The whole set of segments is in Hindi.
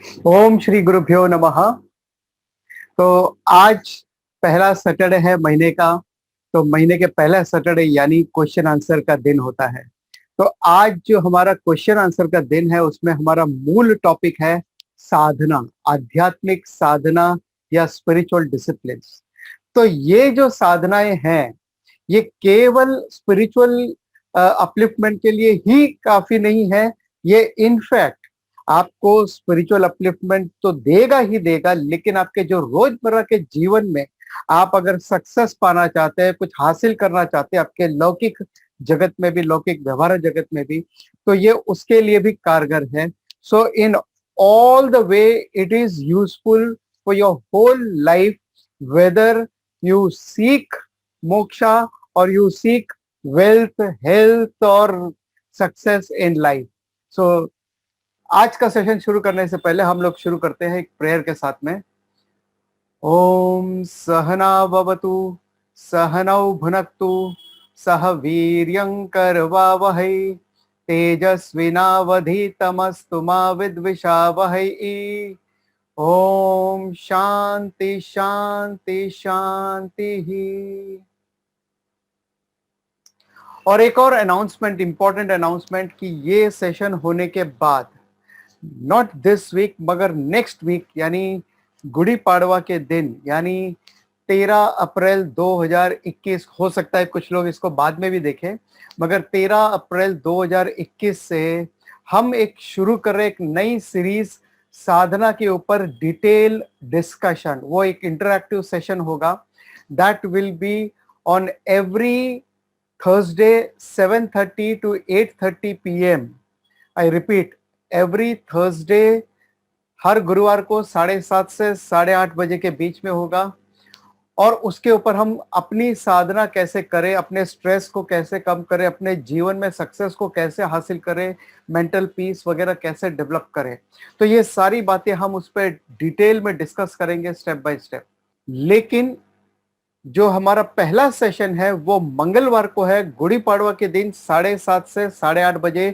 ओम श्री गुरुभ्यो नमः। तो आज पहला सैटरडे है महीने का। तो महीने के पहला सैटरडे यानी क्वेश्चन आंसर का दिन होता है। तो आज जो हमारा क्वेश्चन आंसर का दिन है उसमें हमारा मूल टॉपिक है साधना, आध्यात्मिक साधना या स्पिरिचुअल डिसिप्लिन। तो ये जो साधनाएं हैं ये केवल स्पिरिचुअल अपलिफ्टमेंट के लिए ही काफी नहीं है। ये इनफैक्ट आपको स्पिरिचुअल अपलिफ्टमेंट तो देगा ही देगा, लेकिन आपके जो रोजमर्रा के जीवन में आप अगर सक्सेस पाना चाहते हैं, कुछ हासिल करना चाहते हैं आपके लौकिक जगत में भी, लौकिक व्यवहार जगत में भी, तो ये उसके लिए भी कारगर है। So in all the way it is useful for your whole life, whether you seek moksha और यू सीक वेल्थ, हेल्थ और सक्सेस इन लाइफ। सो आज का सेशन शुरू करने से पहले हम लोग शुरू करते हैं एक प्रेयर के साथ में। ओम सहना भवतु, सहनौ भुनक्तु, सह वीर्यं करवावहै, तेजस्विनावधीतमस्तु मा विद्विषावहै। ओम शांति शांति शांति ही। और एक और अनाउंसमेंट, इंपॉर्टेंट अनाउंसमेंट कि ये सेशन होने के बाद, नॉट दिस वीक मगर नेक्स्ट वीक यानी गुड़ी पाड़वा के दिन यानी 13 अप्रैल 2021, हो सकता है कुछ लोग इसको बाद में भी देखें, मगर 13 अप्रैल 2021 से हम एक शुरू कर रहे एक नई सीरीज साधना के ऊपर डिटेल डिस्कशन। वो एक इंटरैक्टिव सेशन होगा that will be on every Thursday 7:30 to 8:30 p.m. I repeat, every Thursday, हर गुरुवार को 7:30 से 8:30 बजे के बीच में होगा। और उसके ऊपर हम अपनी साधना कैसे करें, अपने स्ट्रेस को कैसे कम करें, अपने जीवन में सक्सेस को कैसे हासिल करें, मेंटल पीस वगैरह कैसे डेवलप करें, तो ये सारी बातें हम उस पर डिटेल में डिस्कस करेंगे स्टेप बाय स्टेप। लेकिन जो हमारा पहला सेशन है वो मंगलवार को है, गुड़ी पाड़वा के दिन 7:30 से 8:30 बजे,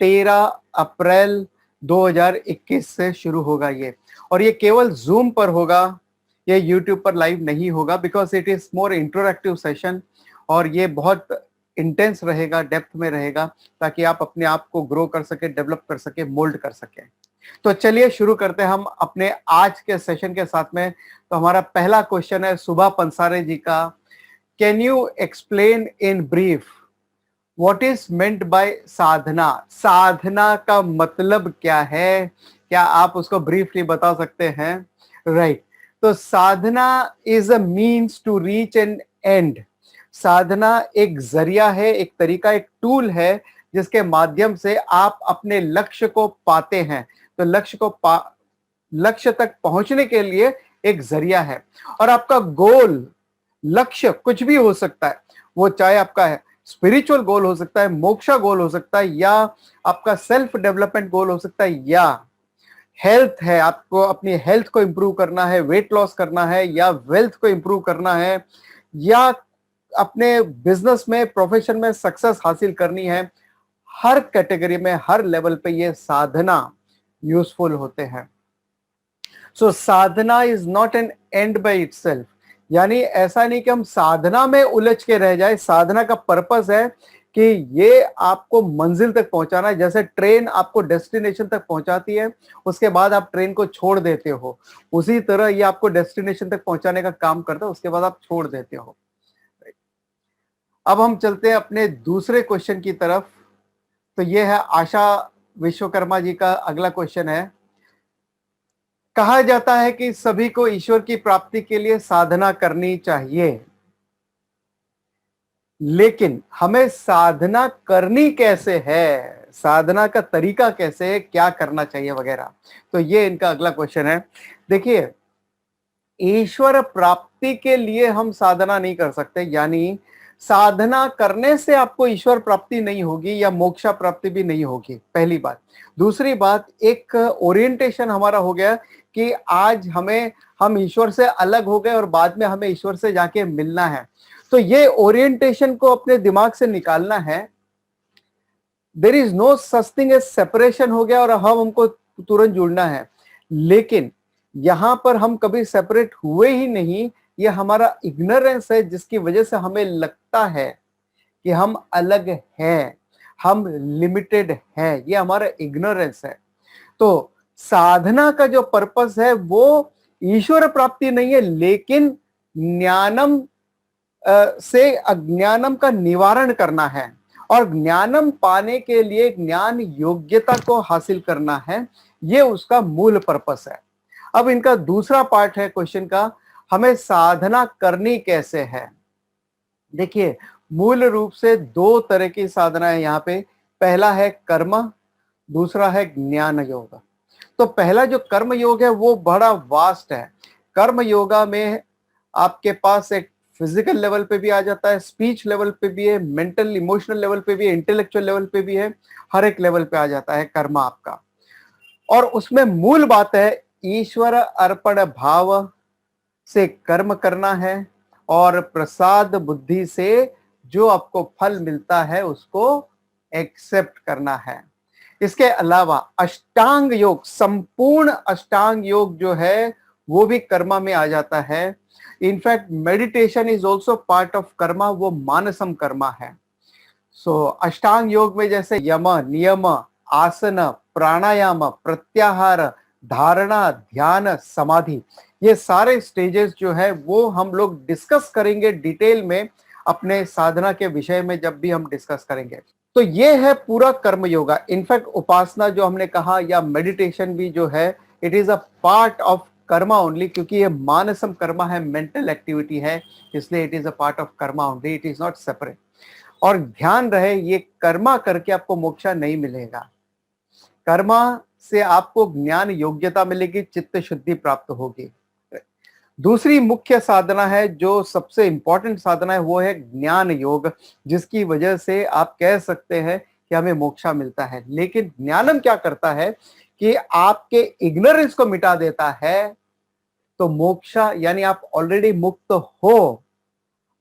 13 अप्रैल 2021 से शुरू होगा ये। और ये केवल जूम पर होगा, ये यूट्यूब पर लाइव नहीं होगा, because it is more interactive session और ये बहुत इंटेंस रहेगा, डेप्थ में रहेगा, ताकि आप अपने आप को ग्रो कर सके, डेवलप कर सके, मोल्ड कर सके। तो चलिए शुरू करते हैं हम अपने आज के सेशन के साथ में। तो हमारा पहला क्वेश्चन है सुभा पंसारे जी का। Can you explain in brief what is meant by sadhana? साधना का मतलब क्या है? क्या आप उसको ब्रीफली बता सकते हैं? राइट। तो sadhana is a means to reach an end. साधना एक जरिया है, एक तरीका, एक टूल है जिसके माध्यम से आप अपने लक्ष्य को पाते हैं। तो लक्ष्य तक पहुंचने के लिए एक जरिया है। और आपका गोल, लक्ष्य कुछ भी हो सकता है, वो चाहे आपका है स्पिरिचुअल गोल हो सकता है, मोक्षा गोल हो सकता है, या आपका सेल्फ डेवलपमेंट गोल हो सकता है, या हेल्थ है, आपको अपनी हेल्थ को इंप्रूव करना है, वेट लॉस करना है, या वेल्थ को इंप्रूव करना है, या अपने बिजनेस में, प्रोफेशन में सक्सेस हासिल करनी है। हर कैटेगरी में, हर लेवल पे ये साधना यूजफुल होते हैं। So sadhana is not an end by itself, यानी ऐसा नहीं कि हम साधना में उलझ के रह जाए। साधना का पर्पस है कि ये आपको मंजिल तक पहुंचाना है। जैसे ट्रेन आपको डेस्टिनेशन तक पहुंचाती है, उसके बाद आप ट्रेन को छोड़ देते हो, उसी तरह ये आपको डेस्टिनेशन तक पहुंचाने का काम करता है, उसके बाद आप छोड़ देते हो। अब हम चलते हैं अपने दूसरे क्वेश्चन की तरफ। तो ये है आशा विश्वकर्मा जी का अगला क्वेश्चन है। कहा जाता है कि सभी को ईश्वर की प्राप्ति के लिए साधना करनी चाहिए, लेकिन हमें साधना करनी कैसे है, साधना का तरीका कैसे है, क्या करना चाहिए वगैरह। तो ये इनका अगला क्वेश्चन है। देखिए, ईश्वर प्राप्ति के लिए हम साधना नहीं कर सकते, यानी साधना करने से आपको ईश्वर प्राप्ति नहीं होगी या मोक्षा प्राप्ति भी नहीं होगी, पहली बात। दूसरी बात, एक ओरिएंटेशन हमारा हो गया कि आज हम ईश्वर से अलग हो गए और बाद में हमें ईश्वर से जाके मिलना है। तो ये ओरिएंटेशन को अपने दिमाग से निकालना है। There is no such thing as separation हो गया और हमको तुरंत जुड़ना है। लेकिन यहां पर हम कभी सेपरेट हुए ही नहीं। ये हमारा इग्नोरेंस है जिसकी वजह से हमें लगता है कि हम अलग हैं, हम लिमिटेड हैं। ये हमारा इग्नोरेंस है। तो साधना का जो पर्पस है वो ईश्वर प्राप्ति नहीं है, लेकिन ज्ञानम से अज्ञानम का निवारण करना है। और ज्ञानम पाने के लिए ज्ञान योग्यता को हासिल करना है। ये उसका मूल पर्पस है। अब इनका दूसरा पार्ट है क्वेश्चन का, हमें साधना करनी कैसे है। देखिए, मूल रूप से दो तरह की साधना है यहाँ पे। पहला है कर्म, दूसरा है ज्ञान योग। तो पहला जो कर्म योग है वो बड़ा वास्ट है। कर्म योगा में आपके पास एक फिजिकल लेवल पे भी आ जाता है, स्पीच लेवल पे भी है, मेंटल इमोशनल लेवल पे भी है, इंटेलेक्चुअल लेवल पे भी है। हर एक लेवल पे आ जाता है कर्म आपका। और उसमें मूल बात है ईश्वर अर्पण भाव से कर्म करना है और प्रसाद बुद्धि से जो आपको फल मिलता है उसको एक्सेप्ट करना है। इसके अलावा अष्टांग योग, संपूर्ण अष्टांग योग जो है वो भी कर्मा में आ जाता है। In fact meditation is also part of Karma, वो मानसम कर्मा है। सो अष्टांग योग में जैसे यम, नियम, आसन, प्राणायाम, प्रत्याहार, धारणा, ध्यान, समाधि, ये सारे स्टेजेस जो है वो हम लोग डिस्कस करेंगे डिटेल में अपने साधना के विषय में जब भी हम डिस्कस करेंगे। तो ये है पूरा कर्म योगा। इनफैक्ट उपासना जो हमने कहा या मेडिटेशन भी जो है, it is a part of Karma only, क्योंकि ये मानसम कर्मा है, मेंटल एक्टिविटी है, इसलिए it is a part of Karma only, it is not separate. और ध्यान रहे ये कर्मा करके आपको मोक्षा नहीं मिलेगा। कर्मा से आपको ज्ञान योग्यता मिलेगी, चित्त शुद्धि प्राप्त होगी। दूसरी मुख्य साधना है जो सबसे इंपॉर्टेंट साधना है वो है ज्ञान योग, जिसकी वजह से आप कह सकते हैं कि हमें मोक्षा मिलता है। लेकिन ज्ञानम क्या करता है कि आपके इग्नोरेंस को मिटा देता है। तो मोक्षा यानी आप ऑलरेडी मुक्त हो,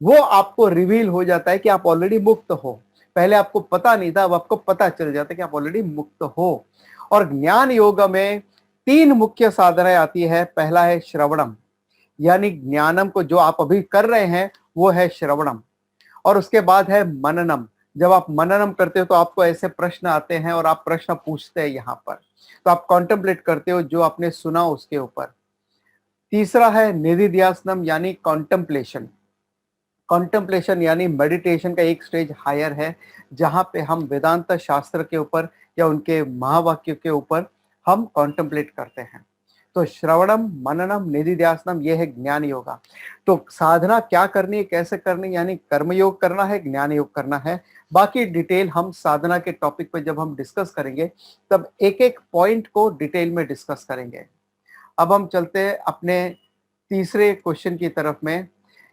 वो आपको रिवील हो जाता है कि आप ऑलरेडी मुक्त हो। पहले आपको पता नहीं था, अब आपको पता चल जाता है कि आप ऑलरेडी मुक्त हो। और ज्ञान योग में तीन मुख्य साधनाएं आती है। पहला है श्रवणम, यानी ज्ञानम को जो आप अभी कर रहे हैं वो है श्रवणम। और उसके बाद है मननम। जब आप मननम करते हो तो आपको ऐसे प्रश्न आते हैं और आप प्रश्न पूछते हैं यहाँ पर, तो आप कॉन्टेम्पलेट करते हो जो आपने सुना उसके ऊपर। तीसरा है निधिध्यासनम, यानी कॉन्टेम्पलेशन। कॉन्टेम्पलेशन यानी मेडिटेशन का एक स्टेज हायर है, जहां पे हम वेदांत शास्त्र के ऊपर या उनके महावाक्य के ऊपर हम कॉन्टेम्पलेट करते हैं। तो श्रवणम, मननम, निधिध्यासनम, ये है ज्ञान योगा। तो साधना क्या करनी है, कैसे करनी है, यानी कर्म योग करना है, ज्ञान योग करना है। बाकी डिटेल हम साधना के टॉपिक पे जब हम डिस्कस करेंगे तब एक एक पॉइंट को डिटेल में डिस्कस करेंगे। अब हम चलते हैं अपने तीसरे क्वेश्चन की तरफ में।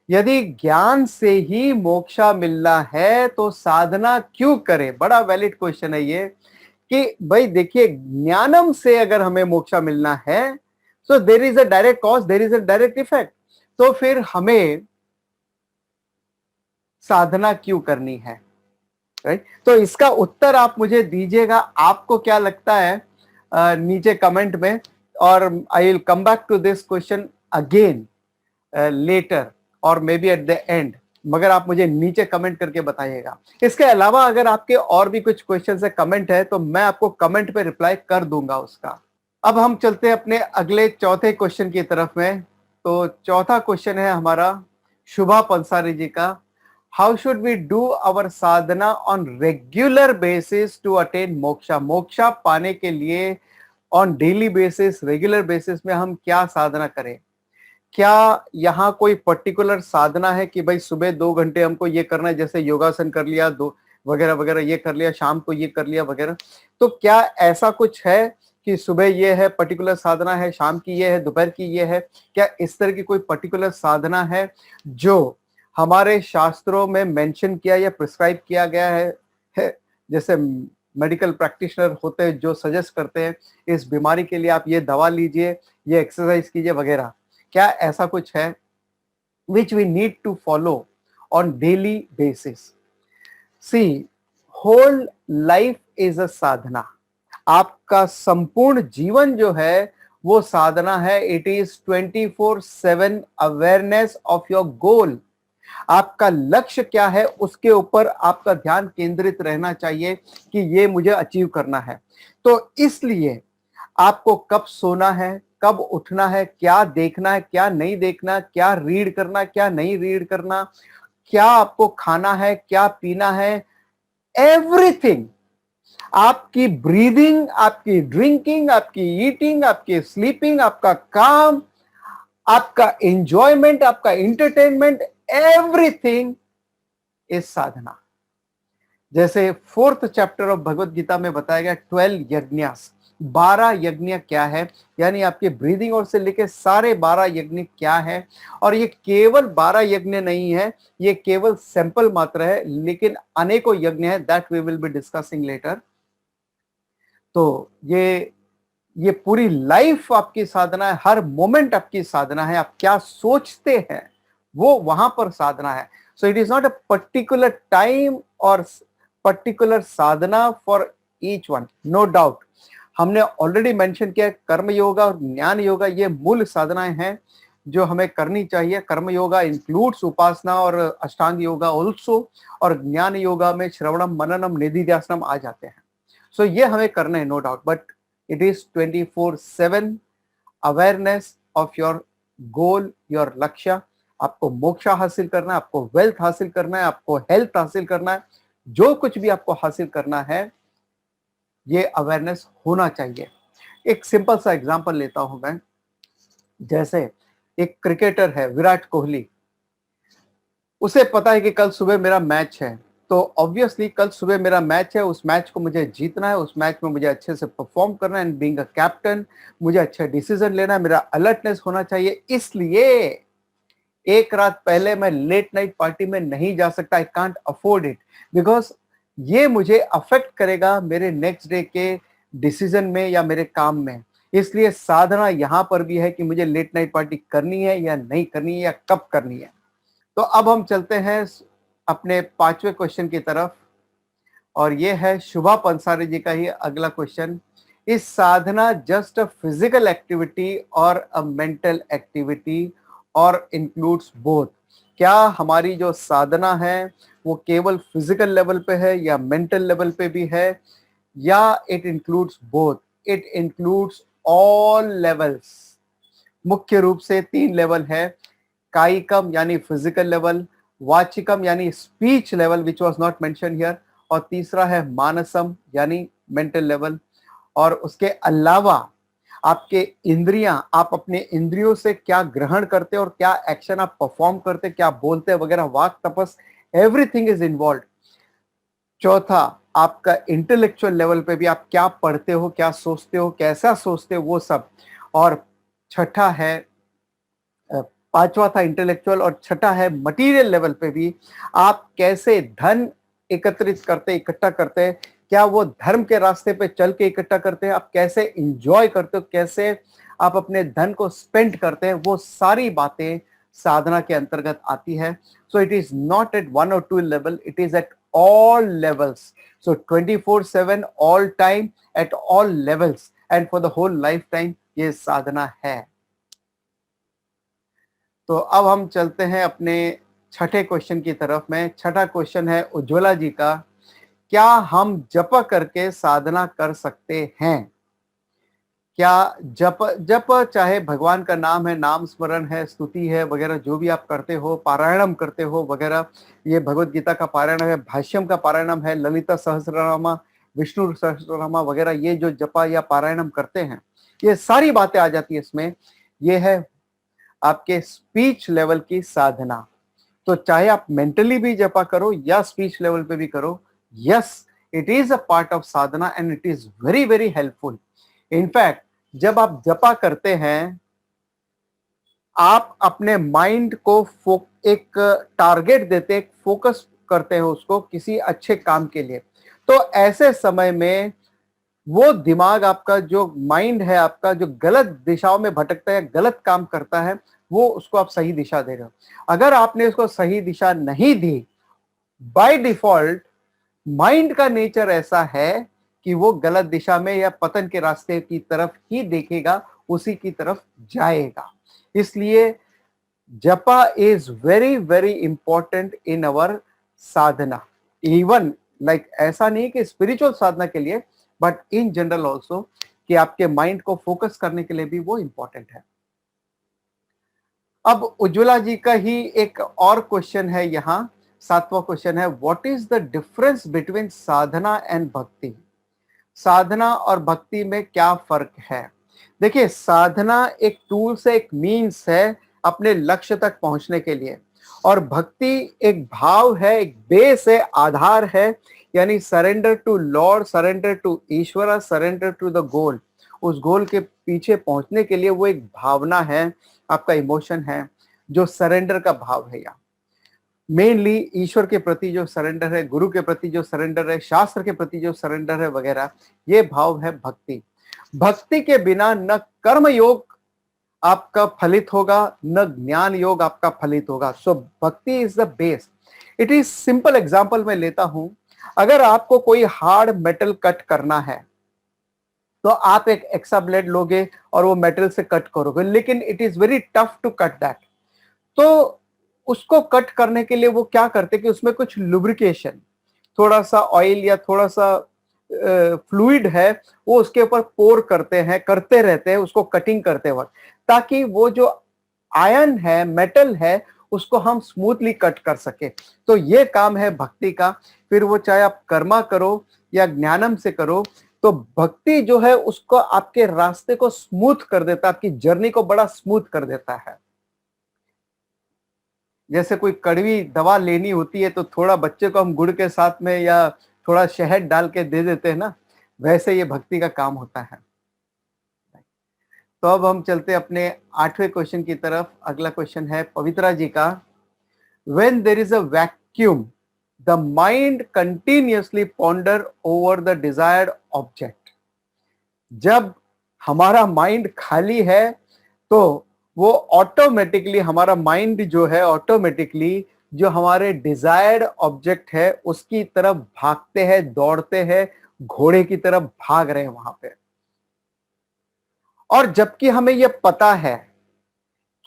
यदि ज्ञान से ही मोक्षा मिलना है तो साधना क्यों करें। बड़ा वैलिड क्वेश्चन है ये कि भाई देखिए, ज्ञानम से अगर हमें मोक्षा मिलना है so there is a direct cause, there is a direct effect, तो फिर हमें साधना क्यों करनी है, राइट। तो इसका उत्तर आप मुझे दीजिएगा, आपको क्या लगता है नीचे कमेंट में। और I will come back to this question again later और may be at the end, मगर आप मुझे नीचे कमेंट करके बताइएगा। इसके अलावा अगर आपके और भी कुछ क्वेश्चन है, कमेंट है, तो मैं आपको कमेंट पे रिप्लाई कर दूंगा उसका। अब हम चलते हैं अपने अगले चौथे क्वेश्चन की तरफ में। तो चौथा क्वेश्चन है हमारा शुभा पंसारी जी का। How should we do our sadhana on regular basis to attain moksha. मोक्षा पाने के लिए on daily basis, regular basis में हम क्या साधना करें। क्या यहाँ कोई पर्टिकुलर साधना है कि भाई सुबह 2 घंटे हमको ये करना है, जैसे योगासन कर लिया, दो वगैरह वगैरह ये कर लिया, शाम को ये कर लिया वगैरह। तो क्या ऐसा कुछ है कि सुबह ये है पर्टिकुलर साधना है, शाम की ये है, दोपहर की ये है। क्या इस तरह की कोई पर्टिकुलर साधना है जो हमारे शास्त्रों में मेंशन किया या प्रिस्क्राइब किया गया है? जैसे मेडिकल प्रैक्टिशनर होते हैं जो सजेस्ट करते हैं इस बीमारी के लिए आप ये दवा लीजिए, ये एक्सरसाइज कीजिए वगैरह। क्या ऐसा कुछ है which we need to follow on daily basis? See, whole life is a साधना। आपका संपूर्ण जीवन जो है वो साधना है, it is 24/7 awareness of your गोल। आपका लक्ष्य क्या है उसके ऊपर आपका ध्यान केंद्रित रहना चाहिए कि ये मुझे अचीव करना है। तो इसलिए आपको कब सोना है, कब उठना है, क्या देखना है, क्या नहीं देखना, क्या रीड करना, क्या नहीं रीड करना, क्या आपको खाना है, क्या पीना है, एवरीथिंग, आपकी ब्रीदिंग, आपकी ड्रिंकिंग, आपकी ईटिंग, आपकी स्लीपिंग, आपका काम, आपका एंजॉयमेंट, आपका इंटरटेनमेंट, एवरीथिंग इज साधना। जैसे 4th chapter of Bhagavad Gita में बताया गया 12 यज्ञास, 12 यज्ञ क्या है, यानी आपके ब्रीदिंग और से लेके सारे 12 यज्ञ क्या है। और ये केवल 12 यज्ञ नहीं है, ये केवल सैंपल मात्र है, लेकिन अनेकों यज्ञ है, that we will be discussing later. तो ये पूरी लाइफ आपकी साधना है, हर मोमेंट आपकी साधना है। आप क्या सोचते हैं वो वहां पर साधना है। So it is not a particular time और particular sadhana for each one, no doubt. हमने ऑलरेडी मेंशन किया कर्म योगा और ज्ञान योगा ये मूल साधनाएं हैं जो हमें करनी चाहिए। कर्म योगा इंक्लूड्स उपासना और अष्टांग योगा ऑल्सो, और ज्ञान योगा में श्रवणम मननम निधिध्यासनम आ जाते हैं। सो ये हमें करना है, no doubt, but it is 24/7 awareness of your goal, your lakshya. आपको मोक्ष हासिल करना है, आपको वेल्थ हासिल करना है, आपको हेल्थ हासिल करना है, जो कुछ भी आपको हासिल करना है ये अवेयरनेस होना चाहिए। एक सिंपल सा एग्जांपल लेता हूं मैं। जैसे एक क्रिकेटर है विराट कोहली, उसे पता है कि कल सुबह मेरा मैच है, तो ऑब्वियसली कल सुबह मेरा मैच है, उस मैच को मुझे जीतना है, उस मैच में मुझे अच्छे से परफॉर्म करना है, एंड बीइंग अ कैप्टन मुझे अच्छा डिसीजन लेना है, मेरा अलर्टनेस होना चाहिए। इसलिए एक रात पहले मैं लेट नाइट पार्टी में नहीं जा सकता, I can't afford it, because ये मुझे अफेक्ट करेगा मेरे नेक्स्ट डे के डिसीजन में या मेरे काम में। इसलिए साधना यहां पर भी है कि मुझे लेट नाइट पार्टी करनी है या नहीं करनी है या कब करनी है। तो अब हम चलते हैं अपने 5वें क्वेश्चन की तरफ, और ये है शुभा पंसारी जी का ही अगला क्वेश्चन। इस साधना जस्ट अ फिजिकल एक्टिविटी और अ मेंटल एक्टिविटी और इंक्लूड्स बोथ? क्या हमारी जो साधना है वो केवल फिजिकल लेवल पे है या मेंटल लेवल पे भी है, या it includes both? It includes all levels. मुख्य रूप से 3 लेवल है, कायिकम यानी फिजिकल लेवल, वाचिकम यानी speech level which was not mention here, और तीसरा है मानसम यानी मेंटल लेवल। और उसके अलावा आपके इंद्रियां, आप अपने इंद्रियों से क्या ग्रहण करते और क्या एक्शन आप परफॉर्म करते, क्या बोलते वगैरह, वाक तपस, एवरीथिंग इज इन्वॉल्व। चौथा, आपका इंटेलेक्चुअल लेवल पे भी आप क्या पढ़ते हो, क्या सोचते हो, कैसा सोचते हो, वो सब। और छठा है, पांचवा था इंटेलेक्चुअल, और छठा है मटेरियल लेवल पे भी आप कैसे धन एकत्रित करते, इकट्ठा करते हैं, क्या वो धर्म के रास्ते पे चल के इकट्ठा करते हैं, आप कैसे इंजॉय करते हो, कैसे आप अपने धन को स्पेंड करते हैं, वो सारी बातें साधना के अंतर्गत आती है। So it is not at 1 or 2 level, it is at all levels. So 24/7 all time at all levels and for the whole lifetime ये साधना है। तो अब हम चलते हैं अपने छठे क्वेश्चन की तरफ में। छठा क्वेश्चन है उज्ज्वला जी का, क्या हम जप करके साधना कर सकते हैं? क्या जप जप चाहे भगवान का नाम है, नाम स्मरण है, स्तुति है वगैरह, जो भी आप करते हो, पारायणम करते हो वगैरह, ये भगवत गीता का पारायण है, भाष्यम का पारायणम है, ललिता सहस्रनामा, विष्णु सहस्रनामा वगैरह, ये जो जपा या पारायणम करते हैं, ये सारी बातें आ जाती है इसमें। ये है आपके स्पीच लेवल की साधना। तो चाहे आप मेंटली भी जपा करो या स्पीच लेवल पे भी करो, yes, it is a part of Sadhana and it is very very helpful. In fact जब आप जपा करते हैं, आप अपने माइंड को एक टारगेट देते, एक फोकस करते हैं उसको किसी अच्छे काम के लिए। तो ऐसे समय में वो दिमाग आपका, जो माइंड है आपका, जो गलत दिशाओं में भटकता है, गलत काम करता है, वो उसको आप सही दिशा दे रहे हो। अगर आपने उसको सही दिशा नहीं दी, बाय डिफॉल्ट माइंड का नेचर ऐसा है कि वो गलत दिशा में या पतन के रास्ते की तरफ ही देखेगा, उसी की तरफ जाएगा। इसलिए जपा is very very important in our Sadhana, even like ऐसा नहीं कि स्पिरिचुअल साधना के लिए, बट इन जनरल ऑल्सो, कि आपके माइंड को फोकस करने के लिए भी वो इंपॉर्टेंट है। अब उज्ज्वला जी का ही एक और क्वेश्चन है यहाँ, 7वां क्वेश्चन है, what is the difference between Sadhana and भक्ति? साधना और भक्ति में क्या फर्क है? देखिए, साधना एक टूल्स है, एक मीन्स है अपने लक्ष्य तक पहुंचने के लिए, और भक्ति एक भाव है, एक बेस है, आधार है, यानी surrender to lord, surrender to Ishwar, surrender to the goal. उस गोल के पीछे पहुंचने के लिए वो एक भावना है, आपका इमोशन है, जो सरेंडर का भाव है। यहाँ मेनली ईश्वर के प्रति जो सरेंडर है, गुरु के प्रति जो सरेंडर है, शास्त्र के प्रति जो सरेंडर है वगैरह, ये भाव है भक्ति। भक्ति के बिना न कर्म योग आपका फलित होगा, न ज्ञान योग आपका फलित होगा। सो भक्ति is the base. It is simple example मैं लेता हूं, अगर आपको कोई हार्ड मेटल कट करना है तो आप एक एक्सा ब्लेड लोगे और वो मेटल से कट करोगे, लेकिन it is very tough to cut that. तो उसको कट करने के लिए वो क्या करते कि उसमें कुछ लुब्रिकेशन, थोड़ा सा ऑयल या थोड़ा सा फ्लूइड है, वो उसके ऊपर पोर करते हैं, करते रहते हैं उसको कटिंग करते वक्त, ताकि वो जो आयन है, मेटल है, उसको हम स्मूथली कट कर सके। तो ये काम है भक्ति का। फिर वो चाहे आप कर्मा करो या ज्ञानम से करो, तो भक्ति जो है उसको आपके रास्ते को स्मूथ कर देता है, आपकी जर्नी को बड़ा स्मूथ कर देता है। जैसे कोई कड़वी दवा लेनी होती है तो थोड़ा बच्चे को हम गुड़ के साथ में या थोड़ा शहद डाल के दे देते हैं ना, वैसे ये भक्ति का काम होता है। तो अब हम चलते अपने 8वें क्वेश्चन की तरफ। अगला क्वेश्चन है पवित्रा जी का, when there is a vacuum the mind continuously ponder over the desired object. जब हमारा माइंड खाली है तो वो ऑटोमेटिकली, हमारा माइंड जो है ऑटोमेटिकली जो हमारे डिजायर्ड ऑब्जेक्ट है उसकी तरफ भागते हैं, दौड़ते हैं, घोड़े की तरफ भाग रहे हैं वहां पे। और जबकि हमें यह पता है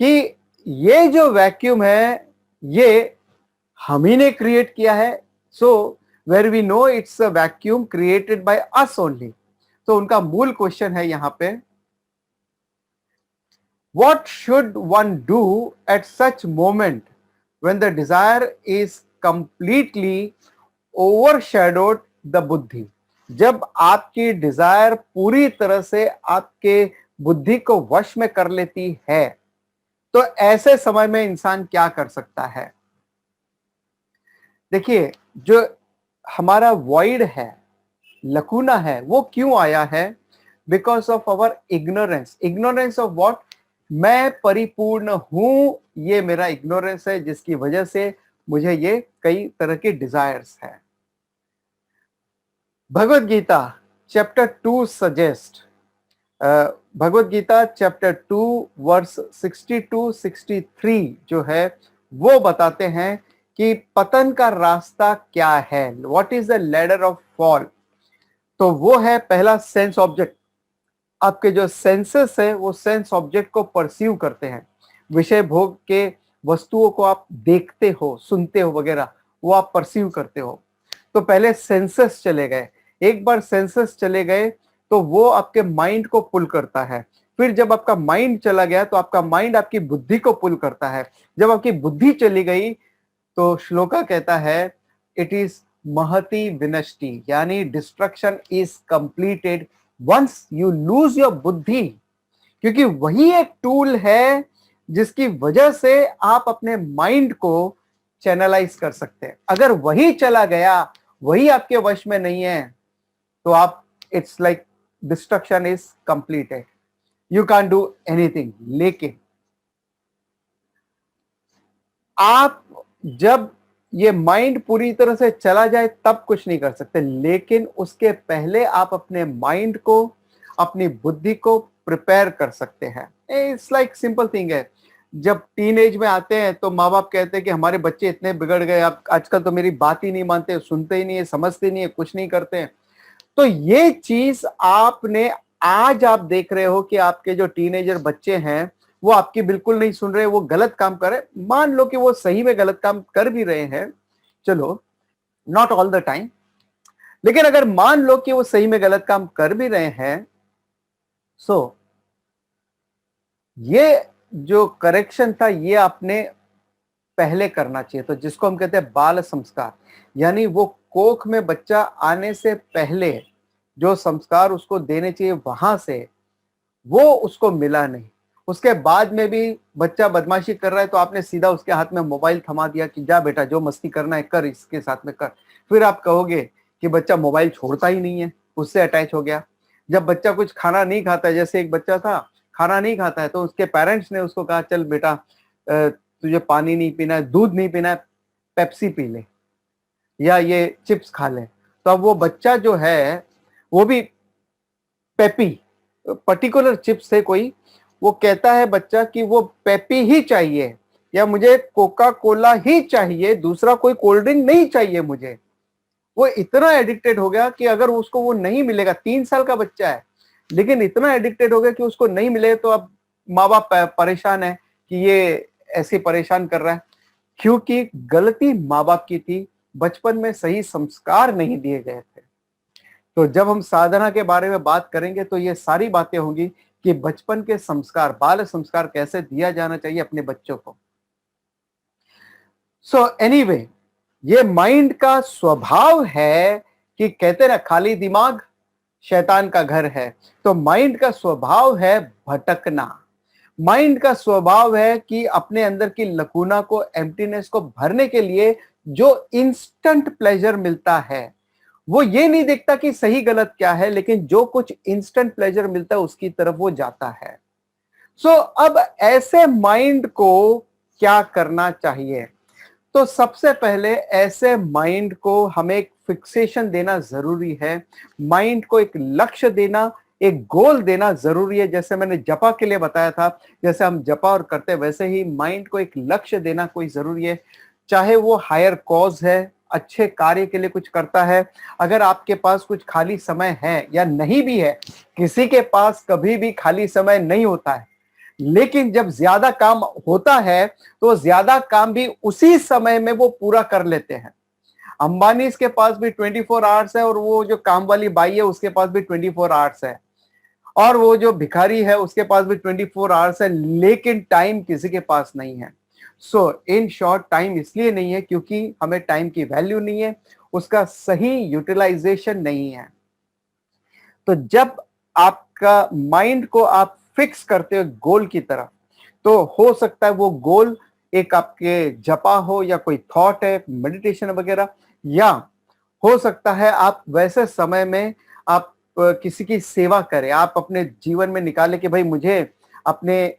कि ये जो वैक्यूम है ये हम ही ने क्रिएट किया है, so where we know it's a vacuum created by us only. तो उनका मूल क्वेश्चन है यहां पे, what should one do at such moment when the desire is completely overshadowed the बुद्धि? जब आपकी डिजायर पूरी तरह से आपके बुद्धि को वश में कर लेती है, तो ऐसे समय में इंसान क्या कर सकता है? देखिए, जो हमारा वॉइड है, लकूना है, वो क्यों आया है? Because of our ignorance. Ignorance of what? मैं परिपूर्ण हूं, ये मेरा इग्नोरेंस है, जिसकी वजह से मुझे ये कई तरह के डिजायर्स है। Bhagavad Gita chapter 2 suggest, Bhagavad Gita chapter 2 verse 62-63 जो है वो बताते हैं कि पतन का रास्ता क्या है, what is the ladder of fall. तो वो है पहला सेंस ऑब्जेक्ट। आपके जो सेंसेस है वो सेंस ऑब्जेक्ट को परसीव करते हैं, विषय भोग के वस्तुओं को आप देखते हो, सुनते हो वगैरह, वो आप परसीव करते हो। तो पहले सेंसेस चले गए, एक बार सेंसेस चले गए तो वो आपके माइंड को पुल करता है। फिर जब आपका माइंड चला गया तो आपका माइंड आपकी बुद्धि को पुल करता है। जब आपकी बुद्धि चली गई तो श्लोका कहता है इट इज महति विनष्टि, यानी destruction is completed once you lose your buddhi. क्योंकि वही एक टूल है जिसकी वजह से आप अपने माइंड को चैनलाइज कर सकते हैं। अगर वही चला गया, वही आपके वश में नहीं है, तो आप, it's like destruction is completed, you can do anything. लेकिन आप जब ये माइंड पूरी तरह से चला जाए तब कुछ नहीं कर सकते, लेकिन उसके पहले आप अपने माइंड को, अपनी बुद्धि को प्रिपेयर कर सकते हैं। इट्स लाइक सिंपल थिंग है। जब टीन एज में आते हैं तो माँ बाप कहते हैं कि हमारे बच्चे इतने बिगड़ गए, अब आजकल तो मेरी बात ही नहीं मानते, सुनते ही नहीं है, समझते नहीं है, कुछ नहीं करते हैं। तो ये चीज आपने आज आप देख रहे हो कि आपके जो टीनेजर बच्चे हैं वो आपकी बिल्कुल नहीं सुन रहे, वो गलत काम कर रहे। मान लो कि वो सही में गलत काम कर भी रहे हैं, चलो, नॉट ऑल द टाइम, लेकिन अगर मान लो कि वो सही में गलत काम कर भी रहे हैं, सो ये जो करेक्शन था ये आपने पहले करना चाहिए। तो जिसको हम कहते हैं बाल संस्कार, यानी वो कोख में बच्चा आने से पहले जो संस्कार उसको देने चाहिए वहां से वो उसको मिला नहीं। उसके बाद में भी बच्चा बदमाशी कर रहा है तो आपने सीधा उसके हाथ में मोबाइल थमा दिया कि जा बेटा जो मस्ती करना है कर, इसके साथ में कर। फिर आप कहोगे कि बच्चा मोबाइल छोड़ता ही नहीं है, उससे अटैच हो गया। जब बच्चा कुछ खाना नहीं खाता है, जैसे एक बच्चा था खाना नहीं खाता है तो उसके पेरेंट्स ने उसको कहा चल बेटा तुझे पानी नहीं पीना है, दूध नहीं पीना है, पेप्सी पी ले या ये चिप्स खा ले। तो अब वो बच्चा जो है वो भी पेपी, पर्टिकुलर चिप्स थे कोई, वो कहता है बच्चा कि वो पेपी ही चाहिए या मुझे कोका कोला ही चाहिए, दूसरा कोई कोल्ड ड्रिंक नहीं चाहिए मुझे। वो इतना एडिक्टेड हो गया कि अगर उसको वो नहीं मिलेगा, 3 साल का बच्चा है लेकिन इतना एडिक्टेड हो गया कि उसको नहीं मिले तो अब माँ बाप परेशान है कि ये ऐसे परेशान कर रहा है। क्योंकि गलती माँ बाप की थी, बचपन में सही संस्कार नहीं दिए गए थे। तो जब हम साधना के बारे में बात करेंगे तो ये सारी बातें होंगी कि बचपन के संस्कार, बाल संस्कार कैसे दिया जाना चाहिए अपने बच्चों को। सो एनीवे, ये माइंड का स्वभाव है कि कहते ना खाली दिमाग शैतान का घर है। तो माइंड का स्वभाव है भटकना। माइंड का स्वभाव है कि अपने अंदर की लकूना को, एम्प्टीनेस को भरने के लिए जो इंस्टेंट प्लेजर मिलता है, वो ये नहीं देखता कि सही गलत क्या है, लेकिन जो कुछ इंस्टेंट प्लेजर मिलता है उसकी तरफ वो जाता है। सो अब ऐसे माइंड को क्या करना चाहिए? तो सबसे पहले ऐसे माइंड को हमें एक फिक्सेशन देना जरूरी है। माइंड को एक लक्ष्य देना, एक गोल देना जरूरी है। जैसे मैंने जपा के लिए बताया था, जैसे हम जपा और करते वैसे ही माइंड को एक लक्ष्य देना कोई जरूरी है। चाहे वो हायर कॉज है, अच्छे कार्य के लिए कुछ करता है। अगर आपके पास कुछ खाली समय है या नहीं भी है, किसी के पास कभी भी खाली समय नहीं होता है, लेकिन जब ज्यादा काम होता है तो ज्यादा काम भी उसी समय में वो पूरा कर लेते हैं। अंबानी के पास भी 24 आवर्स है और वो जो काम वाली बाई है उसके पास भी 24 आवर्स है, और वो जो भिखारी है उसके पास भी 24 आवर्स है, लेकिन टाइम किसी के पास नहीं है। सो इन शॉर्ट, टाइम इसलिए नहीं है क्योंकि हमें टाइम की वैल्यू नहीं है, उसका सही यूटिलाइजेशन नहीं है। तो जब आपका माइंड को आप फिक्स करते हो गोल की तरफ, तो हो सकता है वो गोल एक आपके जपा हो या कोई थॉट है, मेडिटेशन वगैरह, या हो सकता है आप वैसे समय में आप किसी की सेवा करें, आप अपने जीवन में निकाले कि भाई मुझे अपने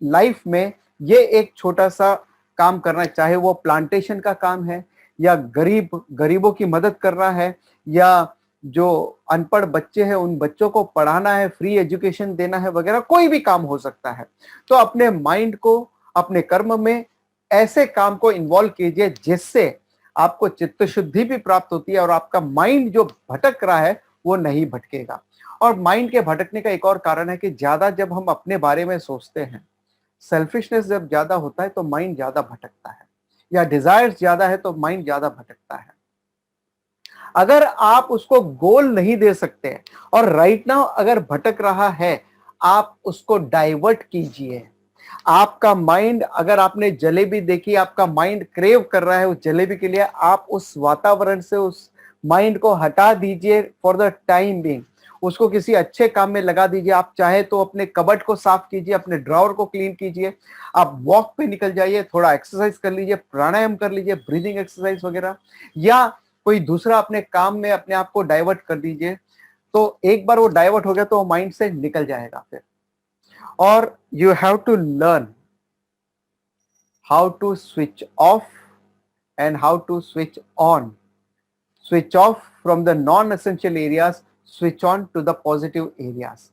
लाइफ में ये एक छोटा सा काम करना है, चाहे वो प्लांटेशन का काम है या गरीबों की मदद करना है, या जो अनपढ़ बच्चे हैं उन बच्चों को पढ़ाना है, फ्री एजुकेशन देना है वगैरह, कोई भी काम हो सकता है। तो अपने माइंड को अपने कर्म में ऐसे काम को इन्वॉल्व कीजिए जिससे आपको चित्त शुद्धि भी प्राप्त होती है और आपका माइंड जो भटक रहा है वो नहीं भटकेगा। और माइंड के भटकने का एक और कारण है कि ज्यादा जब हम अपने बारे में सोचते हैं, सेल्फिशनेस जब ज्यादा होता है तो माइंड ज्यादा भटकता है, या डिजायर्स ज्यादा है तो माइंड ज्यादा भटकता है। अगर आप उसको गोल नहीं दे सकते और राइट नाउ अगर भटक रहा है, आप उसको डाइवर्ट कीजिए। आपका माइंड, अगर आपने जलेबी देखी, आपका माइंड क्रेव कर रहा है उस जलेबी के लिए, आप उस वातावरण से उस माइंड को हटा दीजिए फॉर द टाइम बीइंग, उसको किसी अच्छे काम में लगा दीजिए। आप चाहे तो अपने कबर्ड को साफ कीजिए, अपने ड्रॉवर को क्लीन कीजिए, आप वॉक पे निकल जाइए, थोड़ा एक्सरसाइज कर लीजिए, प्राणायाम कर लीजिए, ब्रीदिंग एक्सरसाइज वगैरह, या कोई दूसरा अपने काम में अपने आप को डाइवर्ट कर दीजिए। तो एक बार वो डाइवर्ट हो गया तो वो माइंड से निकल जाएगा फिर। और you have to learn how to switch off and how to switch on. Switch off from the non-essential areas, switch on to the positive areas.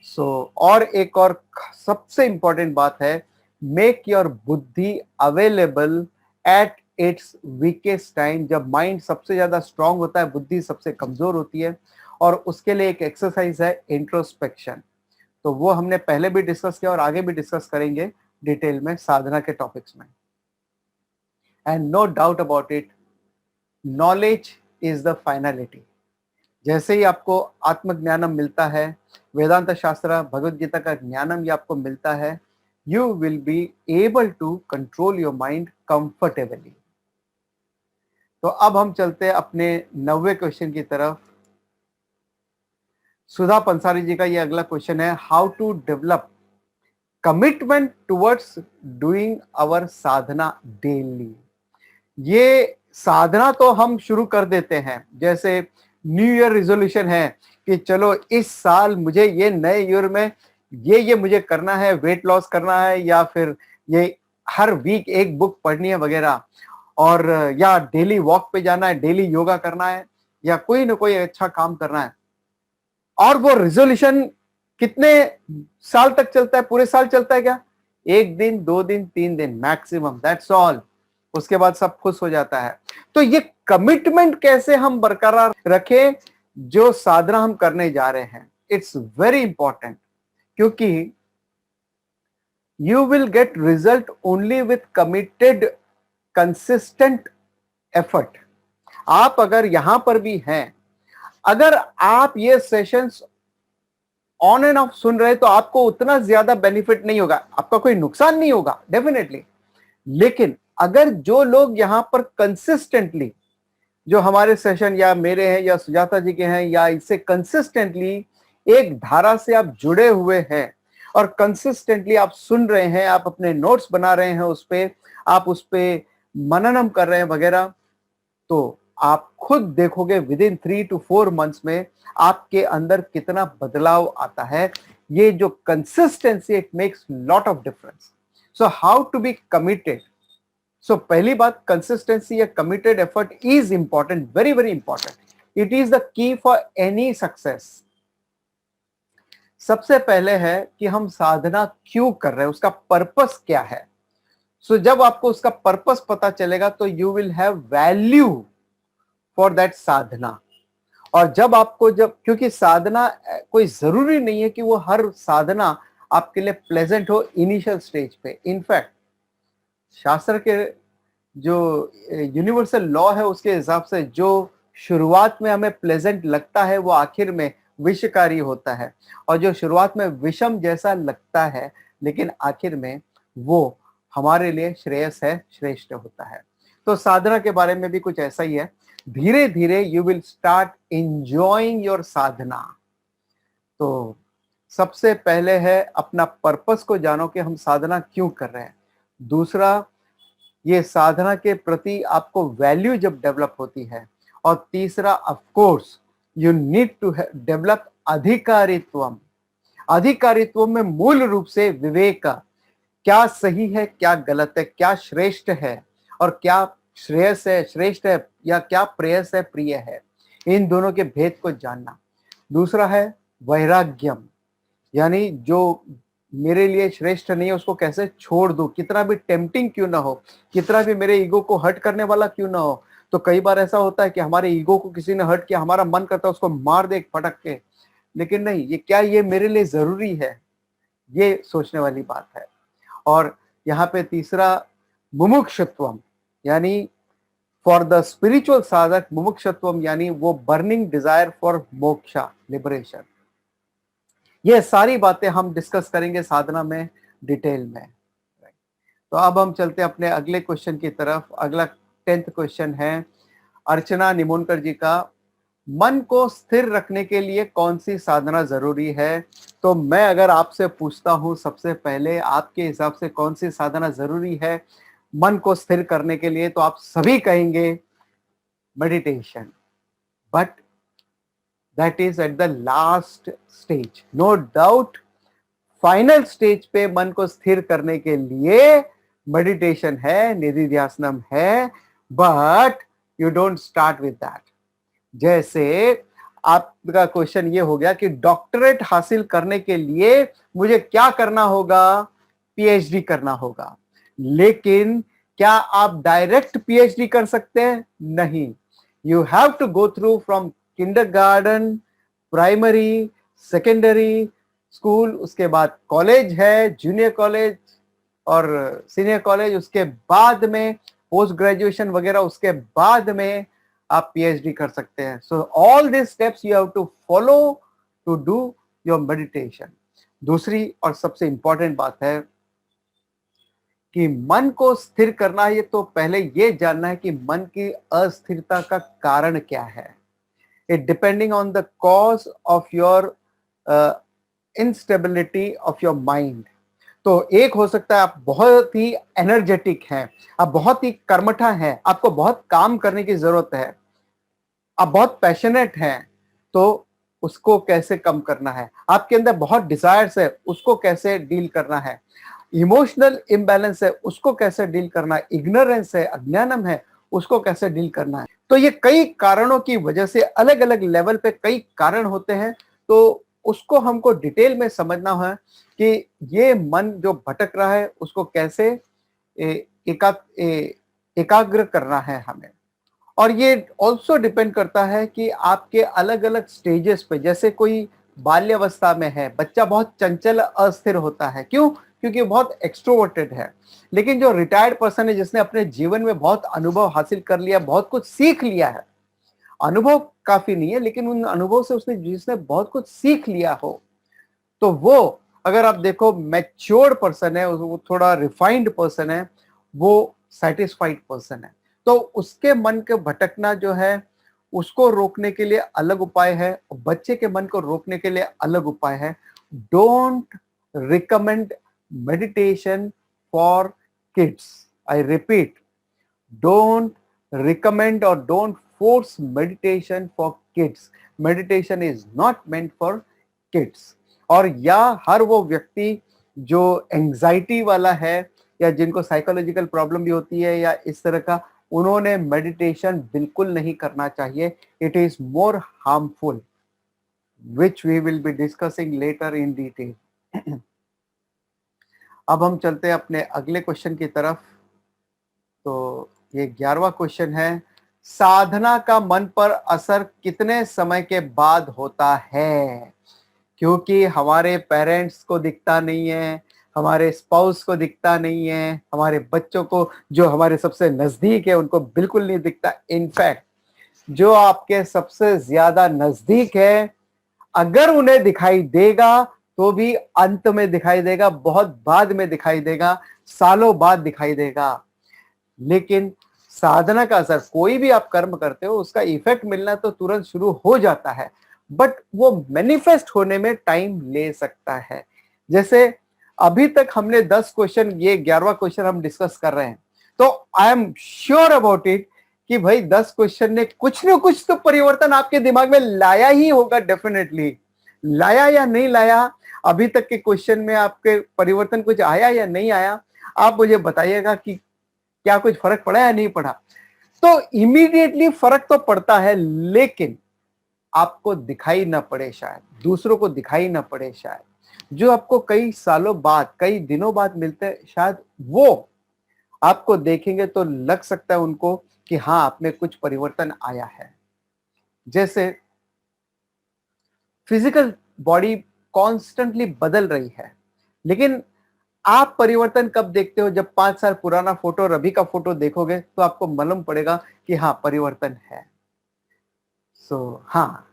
So, और एक और सबसे इंपॉर्टेंट बात है, मेक योर बुद्धि available at its weakest time. जब माइंड सबसे ज्यादा स्ट्रांग होता है, बुद्धि सबसे कमजोर होती है, और उसके लिए एक एक्सरसाइज है इंट्रोस्पेक्शन। तो वो हमने पहले भी डिस्कस किया और आगे भी डिस्कस करेंगे डिटेल में साधना के टॉपिक्स में। And no doubt about it, knowledge is the finality. जैसे ही आपको आत्मज्ञानम मिलता है, वेदांत शास्त्र भगवद गीता का ज्ञानम ये आपको मिलता है, you will be able to control your mind comfortably. तो अब हम चलते हैं अपने 90वें क्वेश्चन की तरफ। सुधा पंसारी जी का ये अगला क्वेश्चन है, how to develop commitment towards doing our sadhana daily. ये साधना तो हम शुरू कर देते हैं, जैसे न्यू ईयर रिजोल्यूशन है कि चलो इस साल मुझे ये नए ईयर में ये मुझे करना है, वेट लॉस करना है, या फिर ये हर वीक एक बुक पढ़नी है वगैरह, और या डेली वॉक पे जाना है, डेली योगा करना है, या कोई ना कोई अच्छा काम करना है। और वो रिजोल्यूशन कितने साल तक चलता है? पूरे साल चलता है क्या? 1 दिन, 2 दिन, 3 दिन मैक्सिमम, दैट्स ऑल। उसके बाद सब खुश हो जाता है। तो ये कमिटमेंट कैसे हम बरकरार रखें जो साधना हम करने जा रहे हैं, इट्स वेरी इंपॉर्टेंट, क्योंकि you will get result only with committed consistent effort. आप अगर यहां पर भी हैं, अगर आप ये सेशंस ऑन एंड ऑफ सुन रहे तो आपको उतना ज्यादा बेनिफिट नहीं होगा, आपका कोई नुकसान नहीं होगा डेफिनेटली। लेकिन अगर जो लोग यहां पर कंसिस्टेंटली, जो हमारे सेशन या मेरे हैं या सुजाता जी के हैं, या इससे कंसिस्टेंटली एक धारा से आप जुड़े हुए हैं और कंसिस्टेंटली आप सुन रहे हैं, आप अपने नोट्स बना रहे हैं, उस पे आप उस पे मननम कर रहे हैं वगैरह, तो आप खुद देखोगे विद इन 3 to 4 मंथ्स में आपके अंदर कितना बदलाव आता है। ये जो consistency, it makes lot of difference. So how to be committed. So पहली बात, कंसिस्टेंसी या committed effort is important, very very important. It is the key for any success. सबसे पहले है कि हम साधना क्यों कर रहे हैं, उसका पर्पस क्या है। सो जब आपको उसका पर्पस पता चलेगा तो you will have value for that sadhana. और क्योंकि साधना कोई जरूरी नहीं है कि वो हर साधना आपके लिए प्लेजेंट हो इनिशियल स्टेज पे। इनफैक्ट शास्त्र के जो यूनिवर्सल लॉ है उसके हिसाब से जो शुरुआत में हमें प्लेजेंट लगता है वो आखिर में विषकारी होता है, और जो शुरुआत में विषम जैसा लगता है लेकिन आखिर में वो हमारे लिए श्रेयस है, श्रेष्ठ होता है। तो साधना के बारे में भी कुछ ऐसा ही है। धीरे धीरे you will start enjoying your sadhana. तो सबसे पहले है अपना पर्पस को जानो कि हम साधना क्यों कर रहे हैं। दूसरा, ये साधना के प्रति आपको वैल्यू जब डेवलप होती है। और तीसरा, of course you need to develop अधिकारित्व। अधिकारित्व में मूल रूप से विवेक, क्या सही है, क्या गलत है, क्या श्रेष्ठ है और क्या श्रेयस है, श्रेष्ठ है, या क्या प्रेयस है, प्रिय है, इन दोनों के भेद को जानना। दूसरा है वैराग्यम, यानी जो मेरे लिए श्रेष्ठ नहीं है उसको कैसे छोड़ दूं, कितना भी टेम्पटिंग क्यों ना हो, कितना भी मेरे ईगो को हर्ट करने वाला क्यों ना हो। तो कई बार ऐसा होता है कि हमारे ईगो को किसी ने हर्ट किया, हमारा मन करता है उसको मार दे फटक के, लेकिन नहीं, ये क्या ये मेरे लिए जरूरी है, ये सोचने वाली बात है। और यहाँ पे तीसरा, मुमुक्षुत्वम, यानी फॉर द स्पिरिचुअल साधक मुमुक्षुत्वम यानी वो burning desire for moksha, liberation. ये सारी बातें हम डिस्कस करेंगे साधना में डिटेल में। तो अब हम चलते हैं अपने अगले क्वेश्चन की तरफ। अगला 10th क्वेश्चन है अर्चना निमोनकर जी का, मन को स्थिर रखने के लिए कौन सी साधना जरूरी है। तो मैं अगर आपसे पूछता हूं सबसे पहले आपके हिसाब से कौन सी साधना जरूरी है मन को स्थिर करने के लिए, तो आप सभी कहेंगे meditation. But that is at the last stage, no doubt. Final stage पे मन को स्थिर करने के लिए मेडिटेशन है, निधिध्यासनम है, but you don't start with that. जैसे आपका क्वेश्चन ये हो गया कि डॉक्टरेट हासिल करने के लिए मुझे क्या करना होगा, पीएचडी करना होगा। लेकिन क्या आप डायरेक्ट पीएचडी कर सकते हैं? नहीं, you have to go through from kindergarten primary, secondary school, उसके बाद कॉलेज है, जूनियर कॉलेज और सीनियर कॉलेज, उसके बाद में पोस्ट ग्रेजुएशन वगैरह, उसके बाद में आप पीएचडी कर सकते हैं. So all this steps you have to follow to do your meditation. दूसरी और सबसे इंपॉर्टेंट बात है कि मन को स्थिर करना है तो पहले ये जानना है कि मन की अस्थिरता का कारण क्या है. It depending on the cause of your instability of your mind. तो एक हो सकता है आप बहुत ही एनर्जेटिक हैं, आप बहुत ही कर्मठा हैं, आपको बहुत काम करने की जरूरत है, आप बहुत पैशनेट हैं, तो उसको कैसे कम करना है. आपके अंदर बहुत डिजायर्स है, उसको कैसे डील करना है. इमोशनल इम्बैलेंस है, उसको कैसे डील करना है. इग्नोरेंस है, अज्ञानम है, उसको कैसे डील करना है. तो ये कई कारणों की वजह से अलग अलग लेवल पे कई कारण होते हैं. तो उसको हमको डिटेल में समझना है कि ये मन जो भटक रहा है उसको कैसे एकाग्र करना है हमें. और ये ऑल्सो डिपेंड करता है कि आपके अलग अलग स्टेजेस पे, जैसे कोई बाल्यावस्था में है, बच्चा बहुत चंचल अस्थिर होता है. क्यों? क्योंकि बहुत एक्सट्रोवर्टेड है. लेकिन जो रिटायर्ड पर्सन है, जिसने अपने जीवन में बहुत अनुभव हासिल कर लिया, बहुत कुछ सीख लिया है, अनुभव काफी नहीं है लेकिन उन अनुभव से उसने जिसने बहुत कुछ सीख लिया हो, तो वो, अगर आप देखो, मैच्योर्ड पर्सन है, वो थोड़ा रिफाइंड पर्सन है, वो सेटिस्फाइड पर्सन है. तो उसके मन के भटकना जो है उसको रोकने के लिए अलग उपाय है, बच्चे के मन को रोकने के लिए अलग उपाय है. Don't recommend meditation for kids. I repeat, don't recommend or don't force meditation for kids. Meditation is not meant for kids. और या हर वो व्यक्ति जो एंजाइटी वाला है या जिनको साइकोलॉजिकल प्रॉब्लम भी होती है या इस तरह का, उन्होंने मेडिटेशन बिल्कुल नहीं करना चाहिए. It is more harmful, which we will be discussing later in detail. अब हम चलते हैं अपने अगले क्वेश्चन की तरफ. तो ये 11वां क्वेश्चन है, साधना का मन पर असर कितने समय के बाद होता है. क्योंकि हमारे पेरेंट्स को दिखता नहीं है, हमारे स्पाउस को दिखता नहीं है, हमारे बच्चों को जो हमारे सबसे नजदीक है उनको बिल्कुल नहीं दिखता. इनफैक्ट जो आपके सबसे ज्यादा नजदीक है, अगर उन्हें दिखाई देगा तो भी अंत में दिखाई देगा, बहुत बाद में दिखाई देगा, सालों बाद दिखाई देगा. लेकिन साधना का असर, कोई भी आप कर्म करते हो उसका इफेक्ट मिलना तो तुरंत शुरू हो जाता है, बट वो मैनिफेस्ट होने में टाइम ले सकता है. जैसे अभी तक हमने 10 क्वेश्चन, ये 11वां क्वेश्चन हम डिस्कस कर रहे हैं, तो I am sure about it कि भाई 10 क्वेश्चन ने कुछ ना कुछ तो परिवर्तन आपके दिमाग में लाया ही होगा. डेफिनेटली लाया या नहीं लाया, अभी तक के क्वेश्चन में आपके परिवर्तन कुछ आया या नहीं आया, आप मुझे बताइएगा कि क्या कुछ फर्क पड़ा या नहीं पड़ा. तो इमीडिएटली फर्क तो पड़ता है, लेकिन आपको दिखाई ना पड़े, शायद दूसरों को दिखाई ना पड़े, शायद जो आपको कई सालों बाद, कई दिनों बाद मिलते हैं, शायद वो आपको देखेंगे तो लग सकता है उनको कि हाँ, आप में कुछ परिवर्तन आया है. जैसे फिजिकल बॉडी कॉन्स्टेंटली बदल रही है, लेकिन आप परिवर्तन कब देखते हो? जब 5 साल पुराना फोटो और अभी का फोटो देखोगे तो आपको मालूम पड़ेगा कि हाँ, परिवर्तन है. सो हाँ,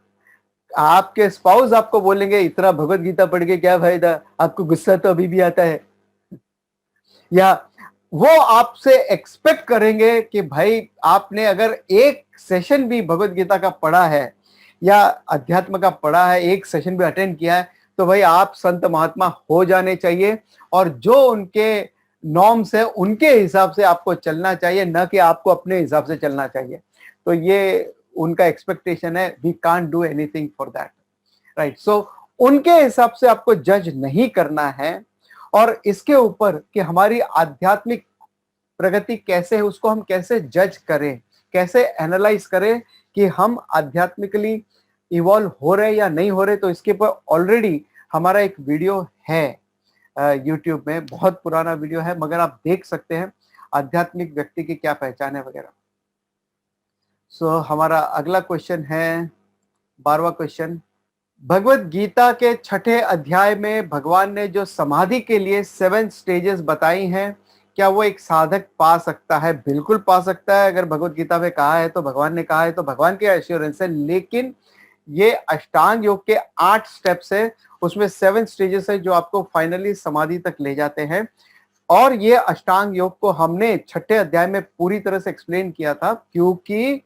आपके स्पाउस आपको बोलेंगे इतना भगवत गीता पढ़ के क्या फायदा, आपको गुस्सा तो अभी भी आता है. या वो आपसे एक्सपेक्ट करेंगे कि भाई आपने अगर एक सेशन भी भगवत गीता का पढ़ा है या अध्यात्म का पढ़ा है, एक सेशन भी अटेंड किया है, तो भाई आप संत महात्मा हो जाने चाहिए और जो उनके नॉर्म्स है उनके हिसाब से आपको चलना चाहिए, न कि आपको अपने हिसाब से चलना चाहिए. तो ये उनका एक्सपेक्टेशन है. We can't do anything for that, right. So उनके हिसाब से आपको जज नहीं करना है. और इसके ऊपर कि हमारी आध्यात्मिक प्रगति कैसे है, उसको हम कैसे जज करें, कैसे एनालाइज करें कि हम आध्यात्मिकली इवॉल्व हो रहे या नहीं हो रहे, तो इसके ऊपर ऑलरेडी हमारा एक वीडियो है यूट्यूब में, बहुत पुराना वीडियो है, मगर आप देख सकते हैं आध्यात्मिक व्यक्ति की क्या पहचान है वगैरह. सो हमारा अगला क्वेश्चन है 12वां क्वेश्चन, भगवत गीता के छठे अध्याय में भगवान ने जो समाधि के लिए 7 स्टेजेस बताई हैं, क्या वो एक साधक पा सकता है? बिल्कुल पा सकता है। अगर भगवत गीता में कहा है तो भगवान ने कहा है, तो भगवान के एश्योरेंस है। लेकिन ये अष्टांग योग के 8 स्टेप्स है, उसमें 7 स्टेजेस है जो आपको फाइनली समाधि तक ले जाते हैं। और ये अष्टांग योग को हमने छठे अध्याय में पूरी तरह से एक्सप्लेन किया था, क्योंकि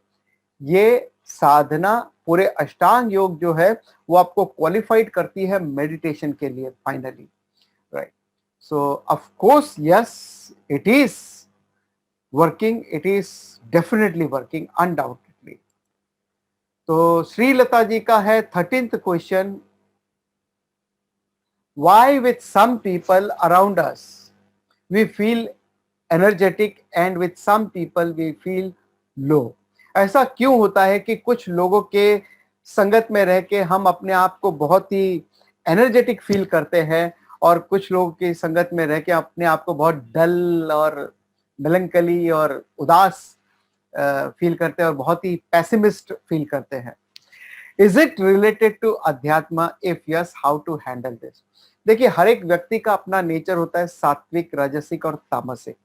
ये साधना, पूरे अष्टांग योग जो है वो आपको क्वालिफाइड करती है मेडिटेशन के लिए finally, right? So of course yes, it is working, it is definitely working undoubtedly. तो श्रीलता जी का है 13th question, why with some people around us we feel energetic and with some people we feel low? ऐसा क्यों होता है कि कुछ लोगों के संगत में रह के हम अपने आप को बहुत ही एनर्जेटिक फील करते हैं, और कुछ लोगों की संगत में रह के अपने आप को बहुत डल और मेलंकली और उदास फील करते हैं, और बहुत ही पेसिमिस्ट फील करते हैं। Is it related to adhyatma? If yes, how to handle this? देखिए, हर एक व्यक्ति का अपना नेचर होता है, सात्विक, राजसिक और तामसिक।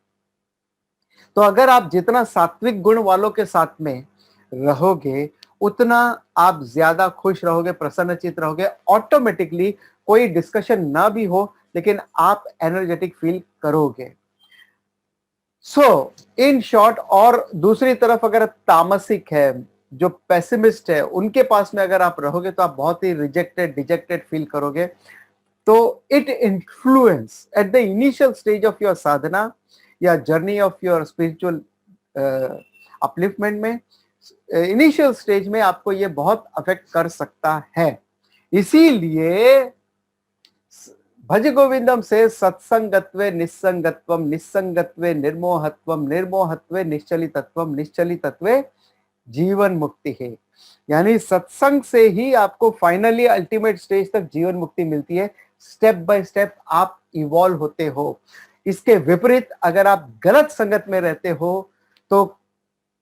तो अगर आप जितना सात्विक गुण वालों के साथ में रहोगे, उतना आप ज्यादा खुश रहोगे, प्रसन्नचित रहोगे। ऑटोमेटिकली कोई डिस्कशन ना भी हो, लेकिन आप एनर्जेटिक फील करोगे। सो इन शॉर्ट, और दूसरी तरफ अगर तामसिक है, जो पेसिमिस्ट है, उनके पास में अगर आप रहोगे तो आप बहुत ही रिजेक्टेड, डिजेक्टेड फील करोगे। तो it influence at the initial stage of your sadhana या journey of your spiritual upliftment में, इनिशियल स्टेज में आपको ये बहुत अफेक्ट कर सकता है। इसीलिए भज गोविंदम से सत्संगत्वे निस्संगत्वम, निस्संगत्वे निर्मोहत्वम, निर्मोहत्वे निश्चलितत्वम, निश्चलितत्वे जीवन मुक्ति है। यानी सत्संग से ही आपको फाइनली अल्टीमेट स्टेज तक जीवन मुक्ति मिलती है। स्टेप बाय स्टेप आप इवॉल्व होते हो। इसके विपरीत अगर आप गलत संगत में रहते हो, तो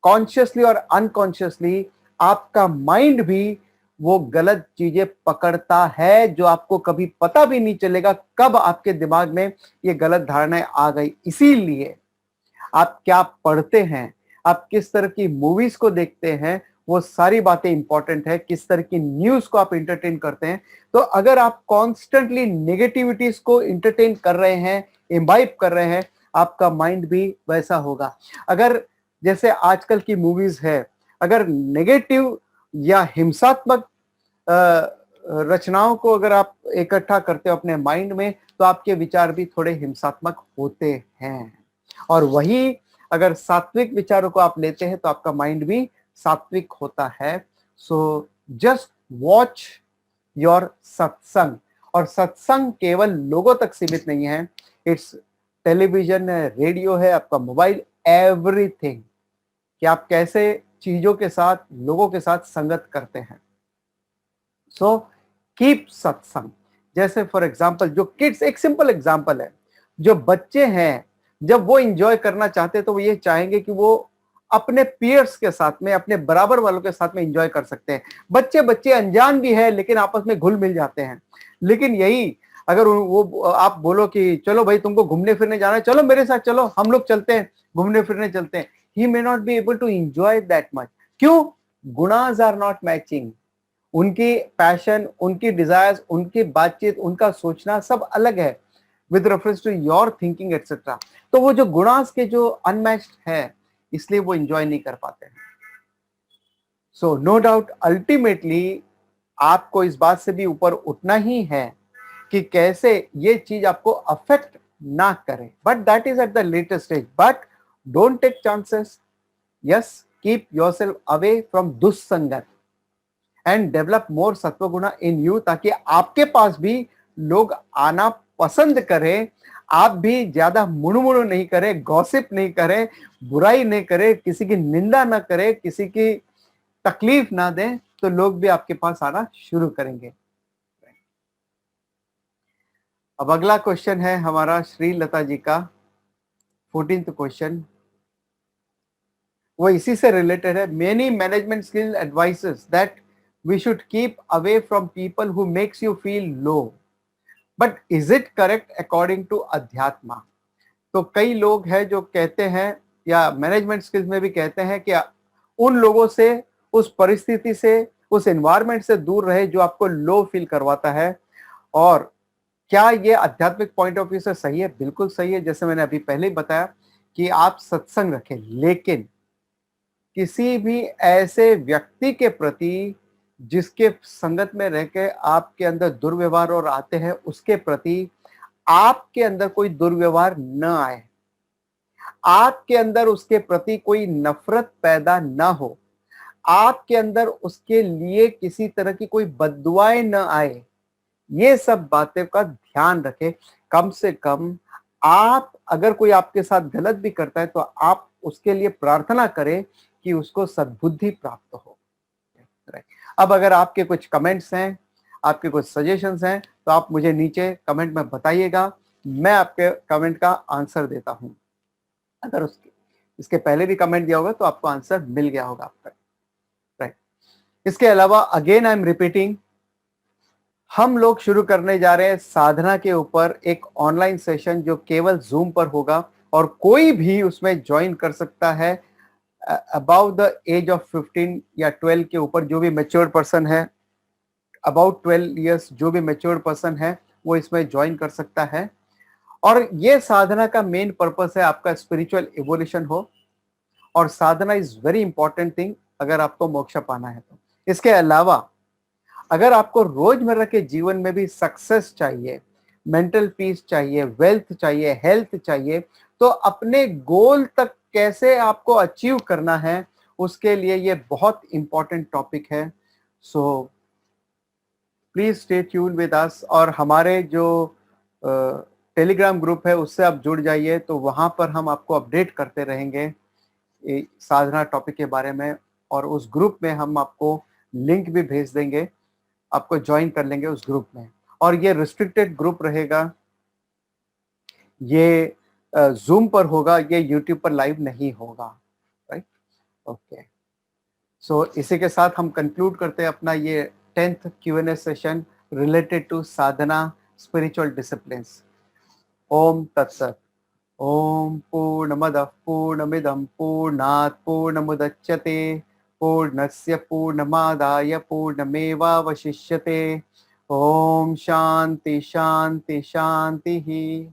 कॉन्शियसली और अनकॉन्शियसली आपका माइंड भी वो गलत चीजें पकड़ता है, जो आपको कभी पता भी नहीं चलेगा कब आपके दिमाग में ये गलत धारणाएं आ गई। इसीलिए आप क्या पढ़ते हैं, आप किस तरह की मूवीज को देखते हैं, वो सारी बातें इंपॉर्टेंट है। किस तरह की न्यूज को आप इंटरटेन करते हैं। तो अगर आप कॉन्स्टेंटली नेगेटिविटीज को इंटरटेन कर रहे हैं, इम्बाइब कर रहे हैं, आपका माइंड भी वैसा होगा। अगर जैसे आजकल की मूवीज है, अगर नेगेटिव या हिंसात्मक रचनाओं को अगर आप इकट्ठा करते हो अपने माइंड में, तो आपके विचार भी थोड़े हिंसात्मक होते हैं। और वही अगर सात्विक विचारों को आप लेते हैं, तो आपका माइंड भी सात्विक होता है। सो जस्ट वॉच योर सत्संग। और सत्संग केवल लोगों तक सीमित नहीं है, इट्स टेलीविजन है, रेडियो है, आपका मोबाइल, एवरीथिंग, कि आप कैसे चीजों के साथ, लोगों के साथ संगत करते हैं। सो कीप सत्संग। जैसे फॉर एग्जाम्पल जो किड्स, एक सिंपल एग्जाम्पल है, जो बच्चे हैं, जब वो इंजॉय करना चाहते हैं तो वो ये चाहेंगे कि वो अपने पीयर्स के साथ में, अपने बराबर वालों के साथ में इंजॉय कर सकते हैं। बच्चे बच्चे अनजान भी है, लेकिन आपस में घुल मिल जाते हैं। लेकिन यही अगर वो आप बोलो कि चलो भाई तुमको घूमने फिरने जाना है, चलो मेरे साथ चलो, हम लोग चलते हैं, घूमने फिरने चलते हैं, he may not be able to enjoy that much. क्यों? Gunas are not matching. उनकी पैशन, उनकी डिजायर्स, उनकी बातचीत, उनका सोचना सब अलग है with reference to your thinking etcetera. तो वो जो गुणास के जो अनमैच्ड है, इसलिए वो एंजॉय नहीं कर पाते हैं। सो नो डाउट अल्टीमेटली आपको इस बात से भी ऊपर उठना ही है कि कैसे ये चीज आपको अफेक्ट ना करे। But that is at the latest stage. But don't take chances. Yes, keep yourself away from dussangat and develop more sattvaguna in you, ताकि आपके पास भी लोग आना पसंद करें। आप भी ज्यादा मुड़मुड़ नहीं करें, गॉसिप नहीं करें, बुराई नहीं करें, किसी की निंदा ना करें, किसी की तकलीफ ना दें, तो लोग भी आपके पास आना शुरू करेंगे। अब अगला क्वेश्चन है हमारा श्रीलता जी का 14th क्वेश्चन, वो इसी से रिलेटेड है। Many management skill advices that we should keep away from people who makes you feel low. But is it correct according to अध्यात्मा? तो कई लोग हैं जो कहते हैं या मैनेजमेंट स्किल्स में भी कहते हैं कि उन लोगों से, उस परिस्थिति से, उस एनवायरनमेंट से दूर रहे जो आपको लो फील करवाता है। और क्या ये आध्यात्मिक पॉइंट ऑफ व्यू से सही है? बिल्कुल सही है। जैसे मैंने अभी पहले ही बताया कि आप सत्संग रखें, लेकिन किसी भी ऐसे व्यक्ति के प्रति जिसके संगत में रह के आपके अंदर दुर्व्यवहार और आते हैं, उसके प्रति आपके अंदर कोई दुर्व्यवहार न आए, आपके अंदर उसके प्रति कोई नफरत पैदा न हो, आपके अंदर उसके लिए किसी तरह की कोई बद्दुआएं न आए। ये सब बातें का ध्यान रखें। कम से कम आप, अगर कोई आपके साथ गलत भी करता है तो आप उसके लिए प्रार्थना करें कि उसको सद्बुद्धि प्राप्त हो। अब अगर आपके कुछ कमेंट्स हैं, आपके कुछ सजेशंस हैं, तो आप मुझे नीचे कमेंट में बताइएगा, मैं आपके कमेंट का आंसर देता हूं। अगर इसके पहले भी कमेंट दिया होगा तो आपको आंसर मिल गया होगा आपका, राइट। इसके अलावा अगेन आई एम रिपीटिंग, हम लोग शुरू करने जा रहे हैं साधना के ऊपर एक ऑनलाइन सेशन जो केवल जूम पर होगा और कोई भी उसमें ज्वाइन कर सकता है अबाउट द एज ऑफ 15 या 12 के ऊपर। जो भी मैच्योर्ड पर्सन है, अबाउट 12 इयर्स जो भी मैच्योर्ड पर्सन है वो इसमें ज्वाइन कर सकता है। और ये साधना का मेन पर्पस है आपका स्पिरिचुअल इवोल्यूशन हो, और साधना इज वेरी इंपॉर्टेंट थिंग अगर आपको मोक्ष पाना है तो। इसके अलावा अगर आपको रोजमर्रा के जीवन में भी सक्सेस चाहिए, मेंटल पीस चाहिए, वेल्थ चाहिए, हेल्थ चाहिए, तो अपने गोल तक कैसे आपको अचीव करना है, उसके लिए ये बहुत इंपॉर्टेंट टॉपिक है। So please stay tune with us, और हमारे जो टेलीग्राम ग्रुप है उससे आप जुड़ जाइए, तो वहां पर हम आपको अपडेट करते रहेंगे साधना टॉपिक के बारे में, और उस ग्रुप में हम आपको लिंक भी भेज देंगे, आपको ज्वाइन कर लेंगे उस ग्रुप में। और ये रिस्ट्रिक्टेड ग्रुप रहेगा, ये जूम पर होगा, ये यूट्यूब पर लाइव नहीं होगा, राइट। ओके, सो इसी के साथ हम कंक्लूड करते हैं अपना ये 10th Q&A session related to sadhana spiritual disciplines. ओम तत्सत। ओम पूर्णमदः पूर्णमिदं पूर्णात् पूर्णमुदच्यते पूर्णस्य पूर्णमादाय पूर्णमेवावशिष्यते। ओम शांति शांति शांति।